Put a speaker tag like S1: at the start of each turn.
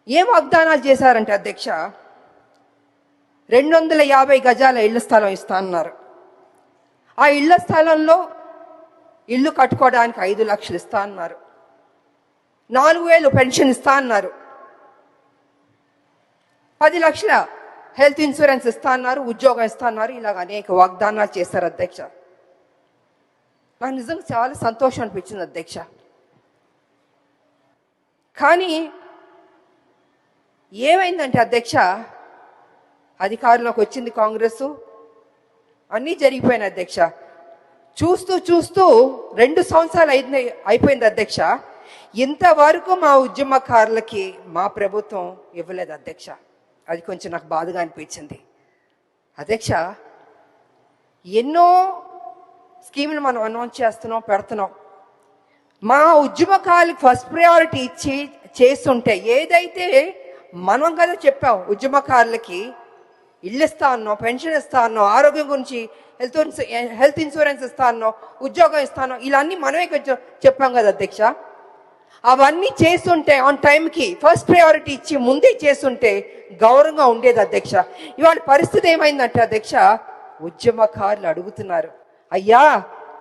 S1: ఏం వాగ్దానాలు చేశారంటే అధ్యక్ష, 250 గజాల ఇళ్ల స్థలం ఇస్తా అన్నారు. ఆ ఇళ్ల స్థలంలో ఇల్లు కట్టుకోవడానికి 5 లక్షలు ఇస్తా అన్నారు. 4,000 పెన్షన్ ఇస్తా అన్నారు. 10 లక్షల హెల్త్ ఇన్సూరెన్స్ ఇస్తా అన్నారు. ఉద్యోగం ఇస్తా అన్నారు. ఇలాగ అనేక వాగ్దానాలు చేశారు అధ్యక్ష. నాకు నిజంగా చాలా సంతోషం అనిపించింది అధ్యక్ష. కానీ ఏమైందంటే అధ్యక్ష, అధికారంలోకి వచ్చింది కాంగ్రెస్, అన్నీ జరిగిపోయినాయి అధ్యక్ష. చూస్తూ చూస్తూ 2 సంవత్సరాలు అయిపోయింది అధ్యక్ష. ఇంతవరకు మా ఉద్యమకారులకి మా ప్రభుత్వం ఇవ్వలేదు అధ్యక్ష. అది కొంచెం నాకు బాధగా అనిపించింది అధ్యక్ష. ఎన్నో స్కీములు మనం అనౌన్స్ చేస్తున్నాం, పెడుతున్నాం. మా ఉద్యమకారులకు ఫస్ట్ ప్రయారిటీ ఇచ్చి చేస్తుంటే, ఏదైతే మనం కదా చెప్పాం ఉద్యమకారులకి ఇల్లు ఇస్తా అన్నాం, పెన్షన్ ఇస్తా అన్నాం, ఆరోగ్యం గురించి హెల్త్ ఇన్సూరెన్స్ ఇస్తా అన్నాం, ఉద్యోగం ఇస్తాను, ఇలా అన్నీ మనమే చెప్పాం కదా అధ్యక్ష. అవన్నీ చేస్తుంటే ఆన్ టైంకి ఫస్ట్ ప్రయారిటీ ఇచ్చి ముందే చేస్తుంటే గౌరవంగా ఉండేది అధ్యక్ష. ఇవాళ పరిస్థితి ఏమైందంటే అధ్యక్ష, ఉద్యమకారులు అడుగుతున్నారు, అయ్యా